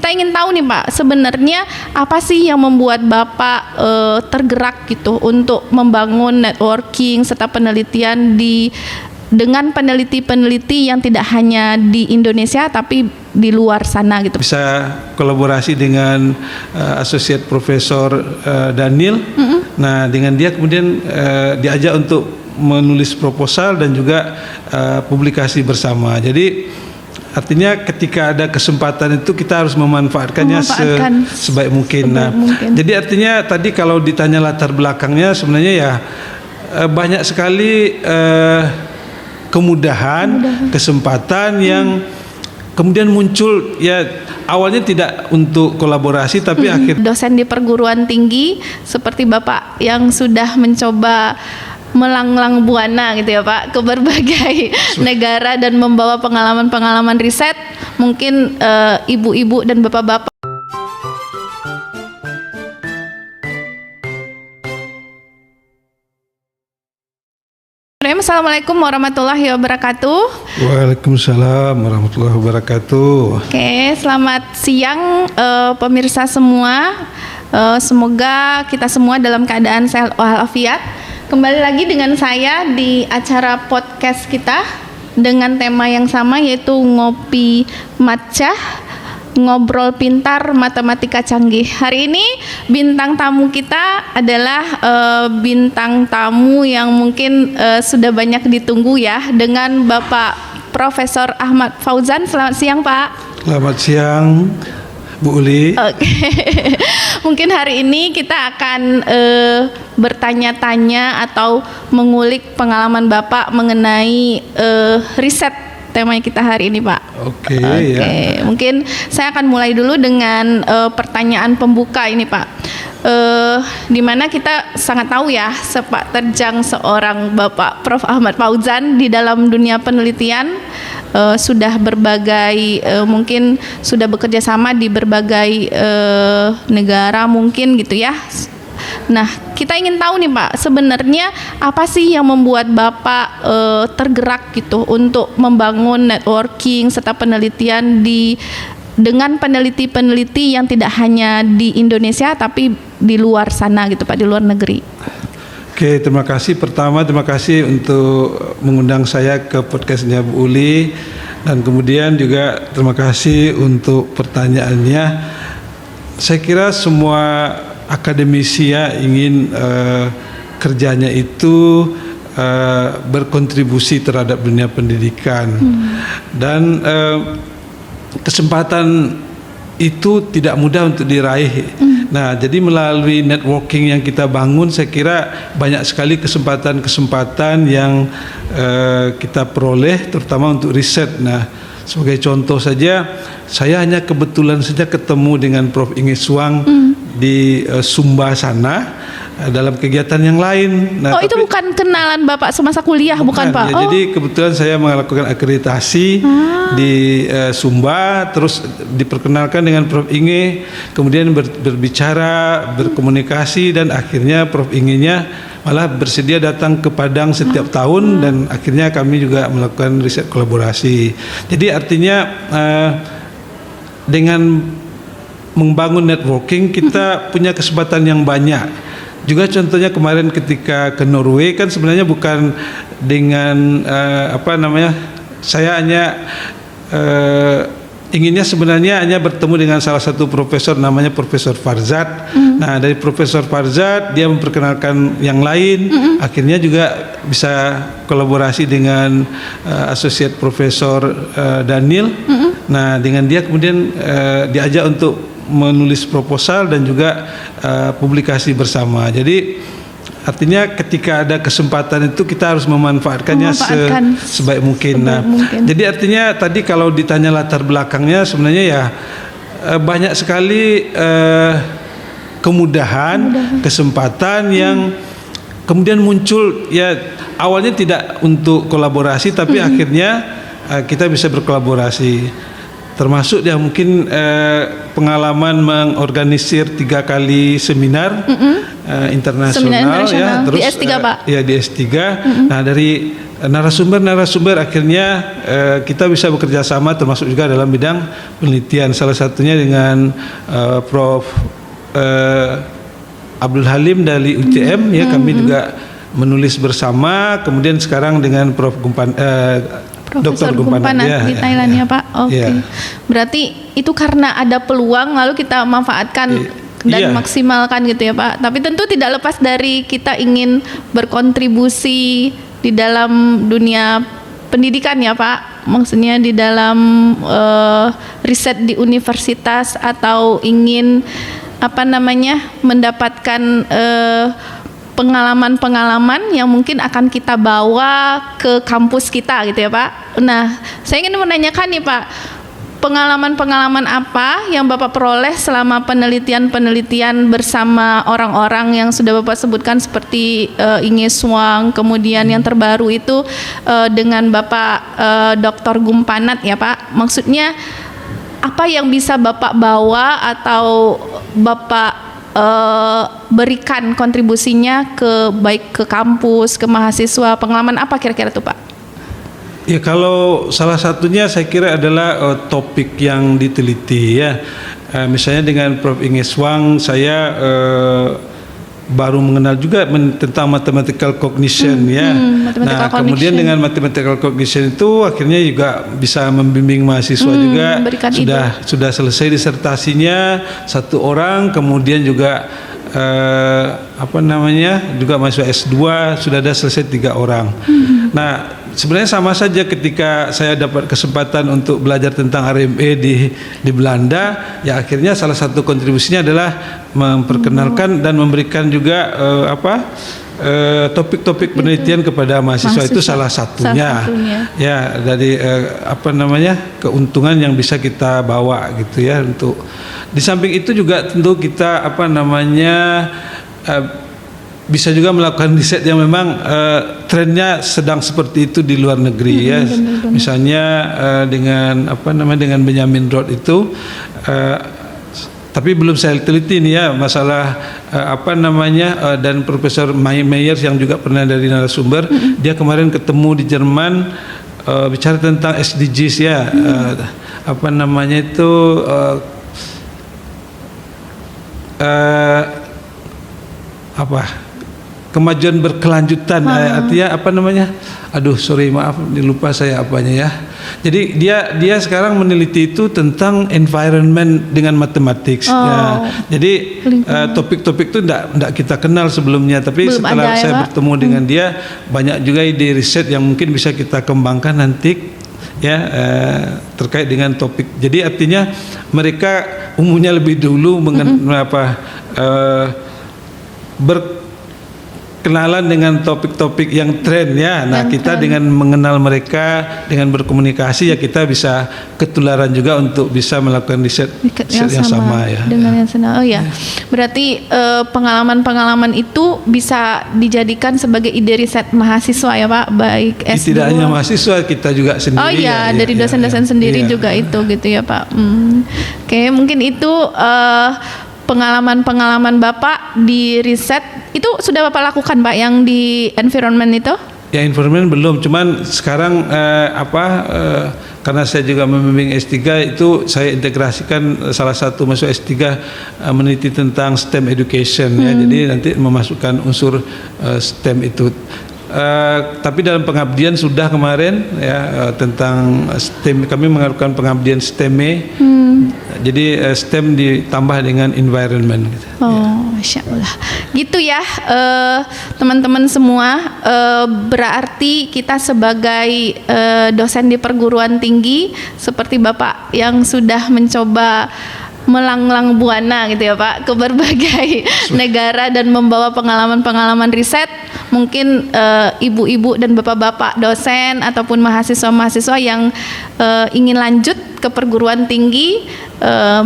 kita ingin tahu nih Pak, sebenarnya apa sih yang membuat Bapak tergerak gitu untuk membangun networking serta penelitian dengan peneliti-peneliti yang tidak hanya di Indonesia tapi di luar sana gitu. Bisa kolaborasi dengan Associate Profesor Daniel. Nah, dengan dia kemudian diajak untuk menulis proposal dan juga publikasi bersama. Jadi artinya ketika ada kesempatan itu kita harus memanfaatkannya sebaik mungkin. Jadi artinya tadi kalau ditanya latar belakangnya sebenarnya ya banyak sekali kemudahan, kesempatan yang kemudian muncul ya awalnya tidak untuk kolaborasi tapi akhirnya dosen di perguruan tinggi seperti Bapak yang sudah mencoba melanglang buana gitu ya Pak ke berbagai negara dan membawa pengalaman-pengalaman riset, mungkin ibu-ibu dan bapak-bapak. Assalamualaikum warahmatullahi wabarakatuh. Waalaikumsalam warahmatullahi wabarakatuh. Oke, selamat siang pemirsa semua. Semoga kita semua dalam keadaan sehat walafiat. Kembali lagi dengan saya di acara podcast kita dengan tema yang sama, yaitu Ngopi Matcha, Ngobrol Pintar Matematika Canggih. Hari ini bintang tamu kita adalah bintang tamu yang mungkin sudah banyak ditunggu ya, dengan Bapak Profesor Ahmad Fauzan. Selamat siang Pak. Selamat siang Bu Uli. Oke. Mungkin hari ini kita akan bertanya-tanya atau mengulik pengalaman Bapak mengenai riset temanya kita hari ini Pak. Oke. Ya. Mungkin saya akan mulai dulu dengan pertanyaan pembuka ini Pak. Dimana kita sangat tahu ya sepak terjang seorang Bapak Prof. Ahmad Fauzan di dalam dunia penelitian, sudah berbagai mungkin sudah bekerja sama di berbagai negara mungkin gitu ya. Nah, kita ingin tahu nih Pak, sebenarnya apa sih yang membuat Bapak tergerak gitu untuk membangun networking serta penelitian dengan peneliti-peneliti yang tidak hanya di Indonesia tapi di luar sana gitu Pak, di luar negeri. Oke, terima kasih. Pertama, terima kasih untuk mengundang saya ke podcastnya Bu Uli, dan kemudian juga terima kasih untuk pertanyaannya. Saya kira semua akademisi ya ingin kerjanya itu berkontribusi terhadap dunia pendidikan, dan kesempatan itu tidak mudah untuk diraih. Nah, jadi melalui networking yang kita bangun, saya kira banyak sekali kesempatan-kesempatan yang kita peroleh, terutama untuk riset. Nah, sebagai contoh saja, saya hanya kebetulan saja ketemu dengan Prof. Inge Suang di Sumba sana dalam kegiatan yang lain. Nah, itu bukan kenalan Bapak semasa kuliah, bukan Pak? Ya, jadi kebetulan saya melakukan akreditasi di Sumba, terus diperkenalkan dengan Prof. Inge, kemudian berbicara, berkomunikasi, dan akhirnya Prof. Inge-nya malah bersedia datang ke Padang setiap tahun, dan akhirnya kami juga melakukan riset kolaborasi. Jadi artinya dengan membangun networking kita punya kesempatan yang banyak. Juga contohnya kemarin ketika ke Norway kan sebenarnya bukan dengan saya hanya inginnya sebenarnya hanya bertemu dengan salah satu profesor namanya Profesor Farzad. Nah, dari Profesor Farzad dia memperkenalkan yang lain, akhirnya juga bisa kolaborasi dengan Associate Profesor Daniel. Nah, dengan dia kemudian diajak untuk menulis proposal dan juga publikasi bersama. Jadi artinya ketika ada kesempatan itu kita harus memanfaatkannya sebaik mungkin. Jadi artinya tadi kalau ditanya latar belakangnya sebenarnya ya banyak sekali kemudahan, kesempatan yang kemudian muncul ya awalnya tidak untuk kolaborasi tapi akhirnya kita bisa berkolaborasi. termasuk dia mungkin pengalaman mengorganisir 3 kali seminar internasional, Seminar internasional. ya, terus Di S3, Pak? Ya, di S3. Nah, dari narasumber akhirnya kita bisa bekerja sama, termasuk juga dalam bidang penelitian, salah satunya dengan Prof Abdul Halim dari UTM, ya, kami juga menulis bersama, kemudian sekarang dengan Prof Profesor Dr. Gumpanat, di Thailand, ya Pak. Oke. Ya. Berarti itu karena ada peluang lalu kita manfaatkan dan Iya. maksimalkan gitu ya Pak. Tapi tentu tidak lepas dari kita ingin berkontribusi di dalam dunia pendidikan ya Pak. Maksudnya di dalam riset di universitas atau ingin mendapatkan pengalaman-pengalaman yang mungkin akan kita bawa ke kampus kita gitu ya Pak. Nah, saya ingin menanyakan nih Pak, pengalaman-pengalaman apa yang Bapak peroleh selama penelitian-penelitian bersama orang-orang yang sudah Bapak sebutkan seperti Inge Swang, kemudian yang terbaru itu dengan Bapak Dr. Gumpanat ya Pak. Maksudnya apa yang bisa Bapak bawa atau Bapak berikan kontribusinya baik ke kampus, ke mahasiswa, pengalaman apa kira-kira tuh Pak? Ya, kalau salah satunya saya kira adalah topik yang diteliti ya. Misalnya dengan Prof. Inge Swang saya baru mengenal juga tentang mathematical cognition ya. Mathematical Kemudian cognition. dengan mathematical cognition itu akhirnya juga bisa membimbing mahasiswa juga. memberikan Sudah selesai disertasinya satu orang, kemudian juga juga mahasiswa S2 sudah ada selesai 3 orang. Nah, sebenarnya sama saja ketika saya dapat kesempatan untuk belajar tentang RME di Belanda, ya akhirnya salah satu kontribusinya adalah memperkenalkan dan memberikan juga topik-topik penelitian kepada mahasiswa. Itu salah satunya. Ya, dari keuntungan yang bisa kita bawa gitu ya. Untuk di samping itu juga tentu kita bisa juga melakukan riset yang memang trennya sedang seperti itu di luar negeri ya. Misalnya dengan dengan Benjamin Roth itu tapi belum saya teliti nih ya masalah dan Profesor Meyers yang juga pernah dari narasumber, dia kemarin ketemu di Jerman bicara tentang SDGs ya. Kemajuan berkelanjutan, artinya maaf lupa saya apanya ya. Jadi dia sekarang meneliti itu tentang environment dengan matematik. Jadi topik-topik itu tidak kita kenal sebelumnya, tapi Belum setelah ada, saya ya, Pak? bertemu dengan dia, banyak juga ide riset yang mungkin bisa kita kembangkan nanti ya, terkait dengan topik. Jadi artinya mereka umumnya lebih dulu berkenalan dengan topik-topik yang tren ya. Nah, kita dengan mengenal mereka, dengan berkomunikasi ya kita bisa ketularan juga untuk bisa melakukan riset yang sama ya. Dengan yang sama. Oh ya. Berarti pengalaman-pengalaman itu bisa dijadikan sebagai ide riset mahasiswa ya Pak, baik S2. Tidak hanya mahasiswa, kita juga sendiri. Oh iya, dari dosen-dosen sendiri juga itu gitu ya Pak. Oke, mungkin itu pengalaman-pengalaman Bapak di riset itu sudah Bapak lakukan Pak yang di environment itu? Ya, environment belum, cuman sekarang karena saya juga membimbing S3 itu saya integrasikan salah satu mahasiswa S3 meneliti tentang STEM education ya. Jadi nanti memasukkan unsur STEM itu. Tapi dalam pengabdian sudah kemarin ya tentang STEM, kami melakukan pengabdian STEM. Jadi STEM ditambah dengan environment gitu. Masya Allah. Gitu ya teman-teman semua, berarti kita sebagai dosen di perguruan tinggi seperti Bapak yang sudah mencoba melanglang buana gitu ya Pak ke berbagai negara dan membawa pengalaman-pengalaman riset, mungkin ibu-ibu dan bapak-bapak dosen ataupun mahasiswa-mahasiswa yang ingin lanjut ke perguruan tinggi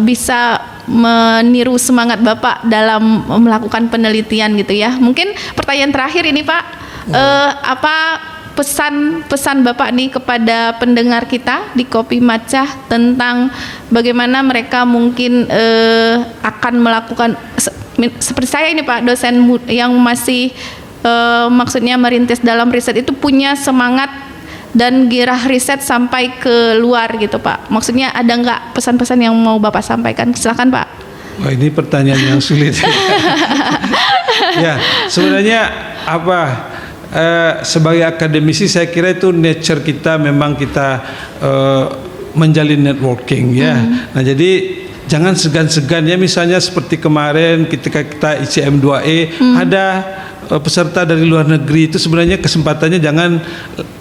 bisa meniru semangat Bapak dalam melakukan penelitian gitu ya. Mungkin pertanyaan terakhir ini Pak, apa pesan Bapak nih kepada pendengar kita di Kopi Macah tentang bagaimana mereka mungkin akan melakukan seperti saya ini Pak, dosen yang masih maksudnya merintis dalam riset itu punya semangat dan gairah riset sampai ke luar gitu Pak. Maksudnya ada nggak pesan-pesan yang mau Bapak sampaikan? Silakan Pak. Wah, ini pertanyaan yang sulit. Ya, sebenarnya sebagai akademisi saya kira itu nature kita, memang kita menjalin networking ya. Nah, jadi jangan segan-segan ya, misalnya seperti kemarin ketika kita ICM 2E ada peserta dari luar negeri, itu sebenarnya kesempatannya jangan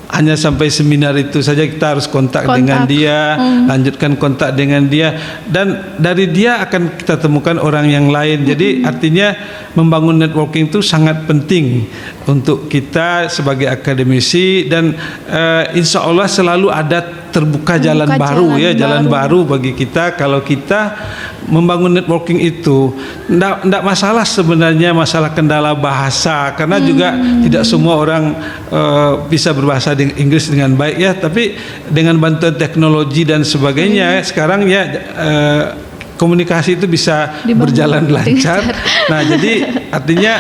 hanya sampai seminar itu saja, kita harus kontak dengan dia, lanjutkan kontak dengan dia, dan dari dia akan kita temukan orang yang lain. Jadi artinya membangun networking itu sangat penting untuk kita sebagai akademisi, dan insya Allah selalu ada terbuka jalan baru ya, jalan baru bagi kita kalau kita membangun networking itu. Tidak masalah sebenarnya masalah kendala bahasa, karena juga tidak semua orang bisa berbahasa Inggris dengan baik ya, tapi dengan bantuan teknologi dan sebagainya sekarang ya komunikasi itu bisa berjalan lancar. Nah, jadi artinya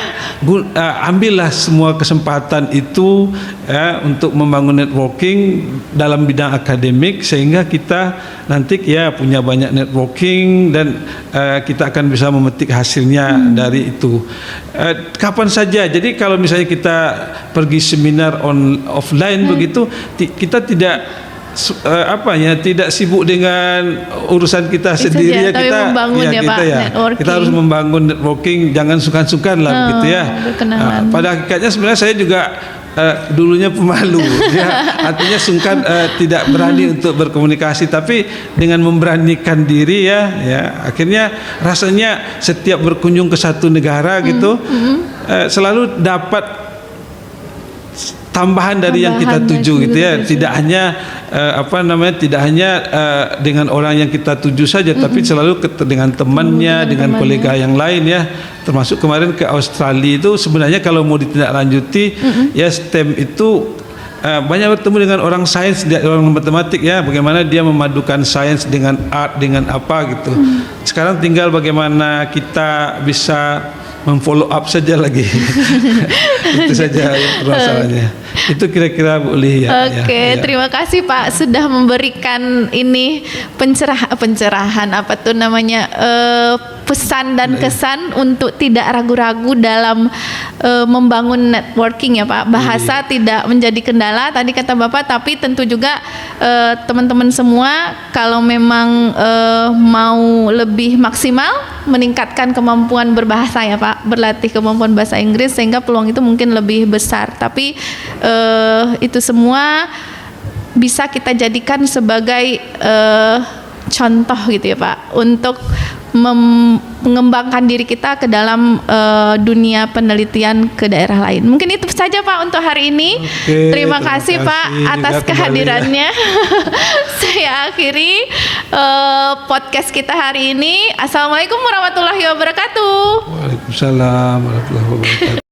ambillah semua kesempatan itu ya, untuk membangun networking dalam bidang akademik, sehingga kita nanti ya punya banyak networking dan kita akan bisa memetik hasilnya dari itu. Kapan saja. Jadi kalau misalnya kita pergi seminar offline begitu, kita tidak tidak sibuk dengan urusan kita sendiri ya, kita membangun ya, Pak, kita harus membangun networking, jangan sungkan-sungkan lah begitu ya. Pada hakikatnya sebenarnya saya juga dulunya pemalu ya, artinya sungkan, tidak berani untuk berkomunikasi, tapi dengan memberanikan diri ya akhirnya rasanya setiap berkunjung ke satu negara gitu selalu dapat tambahan dari yang kita tuju gitu ya, tidak hanya tidak hanya dengan orang yang kita tuju saja, tapi selalu dengan temannya, dengan kolega yang lain ya. Termasuk kemarin ke Australia itu sebenarnya kalau mau ditindaklanjuti ya, STEM itu banyak bertemu dengan orang sains, orang matematik ya, bagaimana dia memadukan sains dengan art, dengan apa gitu. Sekarang tinggal bagaimana kita bisa memfollow up saja lagi. Itu saja masalahnya. Itu kira-kira boleh ya. Oke, terima kasih Pak sudah memberikan ini pencerahan apa tuh namanya, pesan dan kesan untuk tidak ragu-ragu dalam membangun networking ya Pak. Bahasa tidak menjadi kendala tadi kata Bapak, tapi tentu juga teman-teman semua kalau memang mau lebih maksimal meningkatkan kemampuan berbahasa ya Pak, berlatih kemampuan bahasa Inggris sehingga peluang itu mungkin lebih besar. Tapi itu semua bisa kita jadikan sebagai contoh gitu ya Pak, untuk mengembangkan diri kita ke dalam dunia penelitian ke daerah lain. Mungkin itu saja Pak untuk hari ini. Terima kasih Pak atas kehadirannya. Saya akhiri podcast kita hari ini. Assalamualaikum warahmatullahi wabarakatuh. Waalaikumsalam warahmatullahi wabarakatuh.